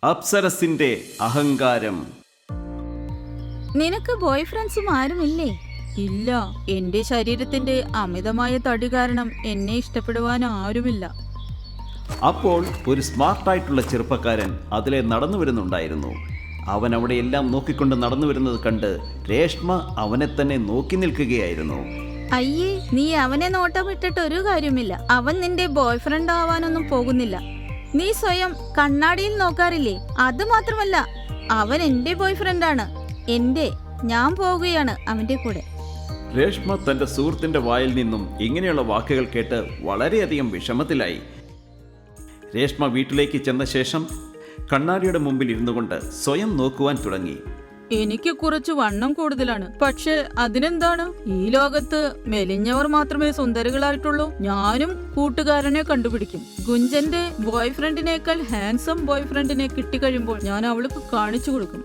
അപ്സരസിന്റെ അഹങ്കാരം. നിനക്ക് ബോയ് ഫ്രണ്ട്സും ആരുമില്ലേ? ഇല്ല, എന്റെ ശരീരത്തിന്റെ അമിതമായ തടി കാരണം എന്നെ ഇഷ്ടപ്പെടുവാൻ ആരുമില്ല. അപ്പോൾ ഒരു സ്മാർട്ടായിട്ടുള്ള ചെറുപ്പക്കാരൻ അതിലെ നടന്നു വരുന്നുണ്ടായിരുന്നു. അവൻ അവിടെ എല്ലാം നോക്കിക്കൊണ്ട് നടന്നു വരുന്നത് കണ്ട് രേഷ്മ അവനെ തന്നെ നോക്കി നിൽക്കുകയായിരുന്നു. അയ്യേ, നീ അവനെ നോട്ടം വിട്ടിട്ട് ഒരു കാര്യമില്ല. അവൻ നിന്റെ ബോയ് ഫ്രണ്ട് ആവാനൊന്നും പോകുന്നില്ല. നീ സ്വയം കണ്ണാടിയിൽ നോക്കാറില്ലേ? അത് മാത്രമല്ല, അവൻ എന്റെ ബോയ് ഫ്രണ്ടാണ്. ഞാൻ പോവുകയാണ് അവന്റെ കൂടെ. രേഷ്മ തന്റെ സുഹൃത്തിന്റെ വായിൽ നിന്നും ഇങ്ങനെയുള്ള വാക്കുകൾ കേട്ട് വളരെയധികം വിഷമത്തിലായി. രേഷ്മ വീട്ടിലേക്ക് ചെന്ന ശേഷം കണ്ണാടിയുടെ മുമ്പിൽ ഇരുന്നു കൊണ്ട് സ്വയം നോക്കുവാൻ തുടങ്ങി. എനിക്ക് കുറച്ച് വണ്ണം കൂടുതലാണ്, പക്ഷെ അതിനെന്താണ്? ഈ ലോകത്ത് മെലിഞ്ഞവർ മാത്രമേ സുന്ദരികളായിട്ടുള്ളൂ. ഞാനും കൂട്ടുകാരനെ കണ്ടുപിടിക്കും. ഗുഞ്ചന്റെ ബോയ് ഫ്രണ്ടിനേക്കാൾ ഹാൻസം ബോയ് ഫ്രണ്ടിനെ കിട്ടിക്കഴിയുമ്പോൾ ഞാൻ അവൾക്ക് കാണിച്ചു കൊടുക്കും.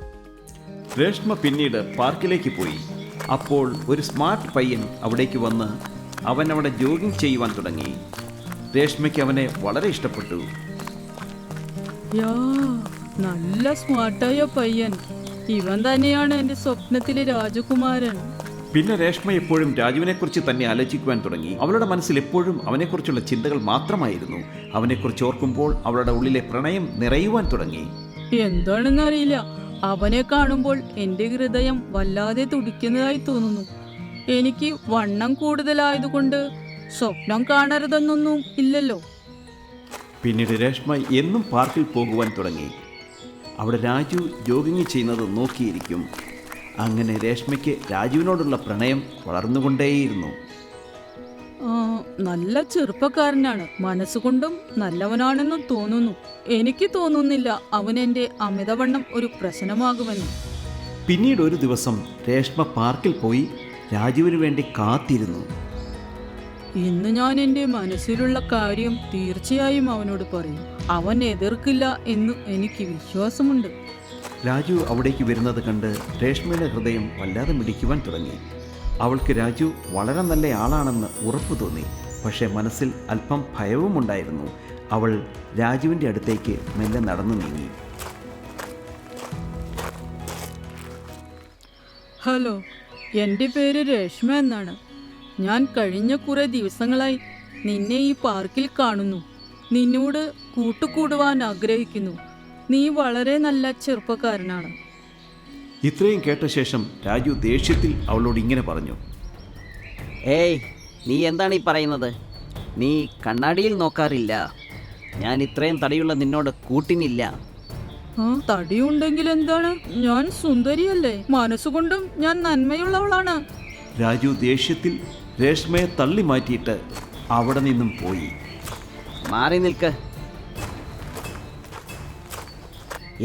രേഷ്മ പിന്നീട് പാർക്കിലേക്ക് പോയി. അപ്പോൾ ഒരു സ്മാർട്ട് പയ്യൻ അവിടേക്ക് വന്ന് അവൻ അവിടെ ജോഗിങ് ചെയ്യുവാൻ തുടങ്ങി. രേഷ്മയ്ക്ക് അവനെ വളരെ ഇഷ്ടപ്പെട്ടു. യാ, നല്ല സ്മാർട്ടായ പയ്യൻ. ഇവൻ തന്നെയാണ് എന്റെ സ്വപ്നത്തിലെ രാജകുമാരൻ. പിന്നെ രേഷ്മ എപ്പോഴും രാജുവിനെക്കുറിച്ച് തന്നെ ആലോചിക്കുവാൻ തുടങ്ങി. അവളുടെ മനസ്സിൽ എപ്പോഴും അവനെക്കുറിച്ചുള്ള ചിന്തകൾ മാത്രമായിരുന്നു. അവനെക്കുറിച്ച് ഓർക്കുമ്പോൾ അവളുടെ ഉള്ളിലെ പ്രണയം നിറയുവാൻ തുടങ്ങി. എന്താണെന്നറിയില്ല, അവനെ കാണുമ്പോൾ എന്റെ ഹൃദയം വല്ലാതെ തുടിക്കുന്നതായി തോന്നുന്നു. എനിക്ക് വണ്ണം കൂടുതലായതുകൊണ്ട് സ്വപ്നം കാണരുതെന്നൊന്നും ഇല്ലല്ലോ. പിന്നീട് രേഷ്മ എന്നും പാർക്കിൽ പോകുവാൻ തുടങ്ങി. അവിടെ രാജു ജോഗിങ് ചെയ്യുന്നത് നോക്കിയിരിക്കും. അങ്ങനെ രേഷ്മയ്ക്ക് രാജുവിനോടുള്ള പ്രണയം വളർന്നുകൊണ്ടേയിരുന്നു. നല്ല ചെറുപ്പക്കാരനാണ്, മനസ്സുകൊണ്ടും നല്ലവനാണെന്നും തോന്നുന്നു. എനിക്ക് തോന്നുന്നില്ല അവൻ എന്റെ അമിതവണ്ണം ഒരു പ്രശ്നമാകുമെന്ന്. പിന്നീട് ഒരു ദിവസം രേഷ്മ പാർക്കിൽ പോയി രാജുവിന് വേണ്ടി കാത്തിരുന്നു. ഇന്ന് ഞാൻ എന്റെ മനസ്സിലുള്ള കാര്യം തീർച്ചയായും അവനോട് പറയും. അവൻ എതിർക്കില്ല എന്ന് എനിക്ക് വിശ്വാസമുണ്ട്. രാജു അവിടേക്ക് വരുന്നത് കണ്ട് രേഷ്മയുടെ ഹൃദയം വല്ലാതെ മിടിക്കുവാൻ തുടങ്ങി. അവൾക്ക് രാജു വളരെ നല്ല ആളാണെന്ന് ഉറപ്പു തോന്നി. പക്ഷേ മനസ്സിൽ അല്പം ഭയവും ഉണ്ടായിരുന്നു. അവൾ രാജുവിൻ്റെ അടുത്തേക്ക് മെല്ലെ നടന്നു നീങ്ങി. ഹലോ, എൻ്റെ പേര് രേഷ്മ എന്നാണ്. ഞാൻ കഴിഞ്ഞ കുറേ ദിവസങ്ങളായി നിന്നെ ഈ പാർക്കിൽ കാണുന്നു. നിന്നോട് കൂട്ടുകൂടുവാൻ ആഗ്രഹിക്കുന്നു. നീ വളരെ നല്ല ചെറുപ്പക്കാരനാണ്. ഇത്രയും കേട്ട ശേഷം രാജു ദേഷ്യത്തിൽ അവളോട് ഇങ്ങനെ പറഞ്ഞു. ഏയ്, നീ എന്താണ് ഈ പറയുന്നത്? നീ കണ്ണാടിയിൽ നോക്കാറില്ല. ഞാൻ ഇത്രയും തടിയുള്ള നിന്നോട് കൂട്ടിനില്ല. തടിയുണ്ടെങ്കിൽ എന്താണ്? ഞാൻ സുന്ദരിയല്ലേ? മനസ്സുകൊണ്ടും ഞാൻ നന്മയുള്ളവളാണ്. രാജു ദേഷ്യത്തിൽ രേഷ്മയെ തള്ളി മാറ്റിയിട്ട് അവിടെ നിന്നും പോയി. മാറി നിൽക്ക്.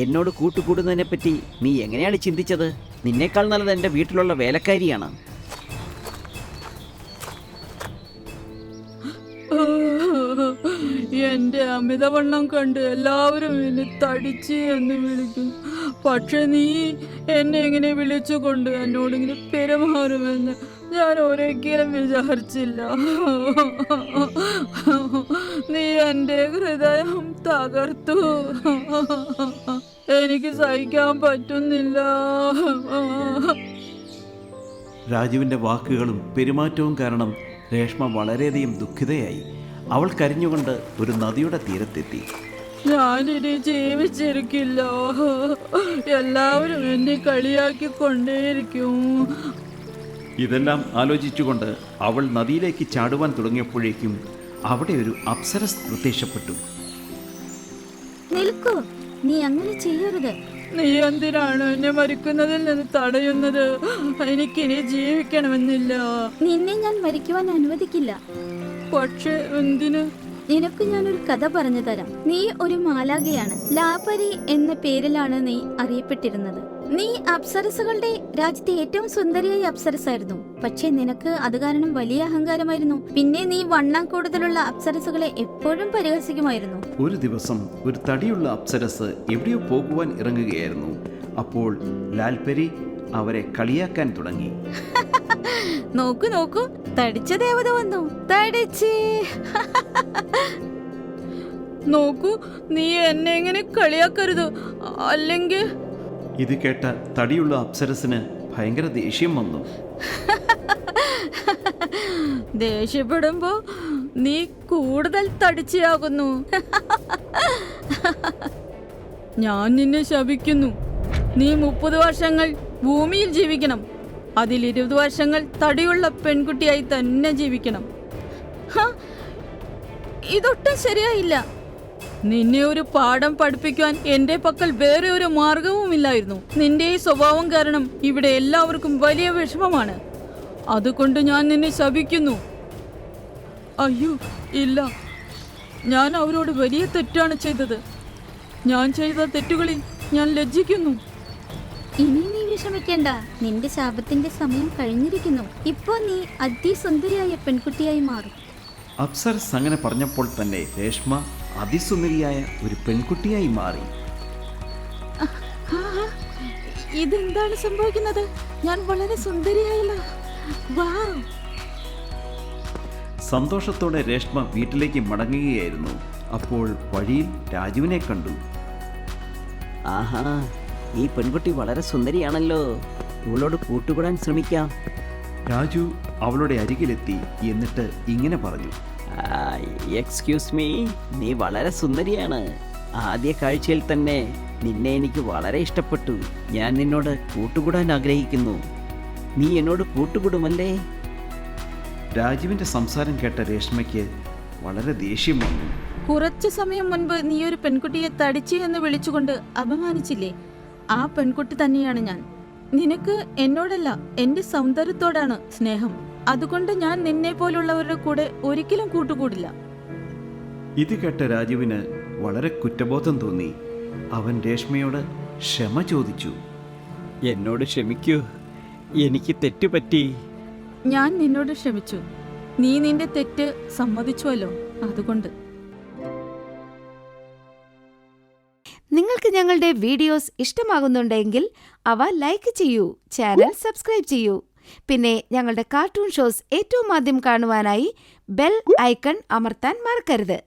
എന്നോട് കൂട്ടുകൂടുന്നതിനെ പറ്റി നീ എങ്ങനെയാണ് ചിന്തിച്ചത്? നിന്നേക്കാൾ നല്ലത് എൻ്റെ വീട്ടിലുള്ള വേലക്കാരിയാണ്. എന്റെ അമിതവണ്ണം കണ്ട് എല്ലാവരും എന്നെ തടിച്ച് എന്ന് വിളിക്കും. പക്ഷെ നീ എന്നെ ഇങ്ങനെ വിളിച്ചുകൊണ്ട് എന്നോടിങ്ങനെ പെരുമാറുമെന്ന് ഞാൻ ഒരിക്കലും വിചാരിച്ചില്ല. നീ എൻ്റെ ഹൃദയം തകർത്തു. എനിക്ക് സഹിക്കാൻ പറ്റുന്നില്ല. രാജുവിൻ്റെ വാക്കുകളും പെരുമാറ്റവും കാരണം രേഷ്മ വളരെയധികം ദുഃഖിതയായി. അവൾ കരഞ്ഞുകൊണ്ട് ഒരു നദിയുടെ തീരത്തെത്തി. ഞാനിനി ജീവിച്ചിരിക്കില്ല. എല്ലാവരും എന്നെ കളിയാക്കിക്കൊണ്ടേയിരിക്കും. ഇതെല്ലാം ആലോചിച്ചുകൊണ്ട് അവൾ നദിയിലേക്ക് ചാടുവാൻ തുടങ്ങിയപ്പോഴേക്കും അവിടെ ഒരു അപ്സരസ് പ്രത്യക്ഷപ്പെട്ടു. നിൽക്കൂ, നീ അങ്ങനെ ചെയ്യരുത്. നീ എന്തിനാണ് എന്നെ മരിക്കുന്നതിൽ നിന്ന് തടയുന്നത്? എനിക്കിനി ജീവിക്കണമെന്നില്ല. നിന്നെ ഞാൻ മരിക്കുവാൻ അനുവദിക്കില്ല. പക്ഷെ എന്തിന്? നിനക്ക് ഞാനൊരു കഥ പറഞ്ഞു തരാം. നീ ഒരു മാലാഖയാണ്. ലാപരി എന്ന പേരിലാണ് നീ അറിയപ്പെട്ടിരുന്നത്. നീ അപ്സരസുകളുടെ രാജ്യത്തെ ഏറ്റവും സുന്ദരിയായ അപ്സരസായിരുന്നു. പക്ഷെ നിനക്ക് അത് കാരണം വലിയ അഹങ്കാരമായിരുന്നു. പിന്നെ നീ വണ്ണം കൂടുതലുള്ള അപ്സരസുകളെ എപ്പോഴും പരിഹസിക്കുമായിരുന്നു. ഒരു ദിവസം ഒരു തടിയുള്ള അപ്സരസ് എവിടെയോ പോകുവാൻ ഇറങ്ങുകയായിരുന്നു. അപ്പോൾ ലാൽപരി അവരെ കളിയാക്കാൻ തുടങ്ങി. നോക്കൂ നോക്കൂ, തടിച്ച ദേവത വന്നു. തടിച്ച് നോക്കൂ, നീ എന്നെ ഇങ്ങനെ കളിയാക്കരുത്, അല്ലെങ്കിൽ ഇത് കേട്ട തടിയുള്ള അപ്സരസിന് ഭയങ്കര ദേഷ്യം വന്നു. ദേഷ്യപ്പെടുമ്പോ നീ കൂടുതൽ തടിച്ചയാകുന്നു. ഞാൻ നിന്നെ ശപിക്കുന്നു. നീ 30 വർഷങ്ങൾ ഭൂമിയിൽ ജീവിക്കണം. അതിൽ 20 വർഷങ്ങൾ തടിയുള്ള പെൺകുട്ടിയായി തന്നെ ജീവിക്കണം. ഇതൊട്ടും ശരിയായില്ല. നിന്നെ ഒരു പാഠം പഠിപ്പിക്കാൻ എന്റെ പക്കൽ വേറെ ഒരു മാർഗവുമില്ലായിരുന്നു. നിന്റെ ഈ സ്വഭാവം കാരണം ഇവിടെ എല്ലാവർക്കും വലിയ വിഷമമാണ്. അതുകൊണ്ട് ഞാൻ നിന്നെ ശപിക്കുന്നു. അയ്യോ ഇല്ല, ഞാൻ അവരോട് വലിയ തെറ്റാണ് ചെയ്തത്. ഞാൻ ചെയ്ത തെറ്റുകളിൽ ഞാൻ ലജ്ജിക്കുന്നു. ഇനി നീ വിഷമിക്കേണ്ട. നിന്റെ ശാപത്തിന്റെ സമയം കഴിഞ്ഞിരിക്കുന്നു. ഇപ്പോ നീ അതിസുന്ദരിയായ പെൺകുട്ടിയായി മാറും. അപ്സരസ് അങ്ങനെ പറഞ്ഞപ്പോൾ തന്നെ രേഷ്മ അതിസുന്ദരിയായ ഒരു പെൺകുട്ടിയായി മാറി. ഇതെന്താണ് സംഭവിക്കുന്നത്? ഞാൻ വളരെ സുന്ദരിയായല്ലോ. വാവ്! സന്തോഷത്തോടെ രേഷ്മ വീട്ടിലേക്ക് മടങ്ങുകയായിരുന്നു. അപ്പോൾ വഴിയിൽ രാജുവിനെ കണ്ടു. ആഹാ, ഈ പെൺകുട്ടി വളരെ സുന്ദരിയാണല്ലോ. ഇവളോട് കൂട്ടുകൂടാൻ ശ്രമിക്കാം. രാജു അവളുടെ അരികിലെത്തി. എന്നിട്ട് ഇങ്ങനെ പറഞ്ഞു. എക്സ്ക്യൂസ് മീ, നീ വളരെ സുന്ദരിയാണ്. ആദ്യ കാഴ്ചയിൽ തന്നെ നിന്നെ എനിക്ക് വളരെ ഇഷ്ടപ്പെട്ടു. ഞാൻ നിന്നോട് കൂട്ടുകൂടാൻ ആഗ്രഹിക്കുന്നു. നീ എന്നോട് കൂട്ടുകൂടുമല്ലേ? രാജുവിൻ്റെ സംസാരം കേട്ട രേഷ്മയ്ക്ക് വളരെ ദേഷ്യം വന്നു. കുറച്ചു സമയം മുൻപ് നീ ഒരു പെൺകുട്ടിയെ തടിച്ചു എന്ന് വിളിച്ചുകൊണ്ട് അപമാനിച്ചില്ലേ? ആ പെൺകുട്ടി തന്നെയാണ് ഞാൻ. നിനക്ക് എന്നോടല്ല, എന്റെ സൗന്ദര്യത്തോടാണ് സ്നേഹം. അതുകൊണ്ട് ഞാൻ നിന്നെ പോലുള്ളവരുടെ കൂടെ ഒരിക്കലും കൂട്ടുകൂടില്ല. ഇത് കേട്ട രാജുവിന് വളരെ കുറ്റബോധം തോന്നി. അവൻ രേഷ്മയോട് ക്ഷമ ചോദിച്ചു. എന്നോട് ക്ഷമിക്കൂ, എനിക്ക് തെറ്റുപറ്റി. ഞാൻ നിന്നോട് ക്ഷമിച്ചു. നീ നിന്റെ തെറ്റ് സമ്മതിച്ചുവല്ലോ, അതുകൊണ്ട്. നിങ്ങൾക്ക് ഞങ്ങളുടെ വീഡിയോസ് ഇഷ്ടമാകുന്നുണ്ടെങ്കിൽ അവ ലൈക്ക് ചെയ്യൂ, ചാനൽ സബ്സ്ക്രൈബ് ചെയ്യൂ. പിന്നെ ഞങ്ങളുടെ കാർട്ടൂൺ ഷോസ് ഏറ്റവും ആദ്യം കാണുവാനായി ബെൽ ഐക്കൺ അമർത്താൻ മറക്കരുത്.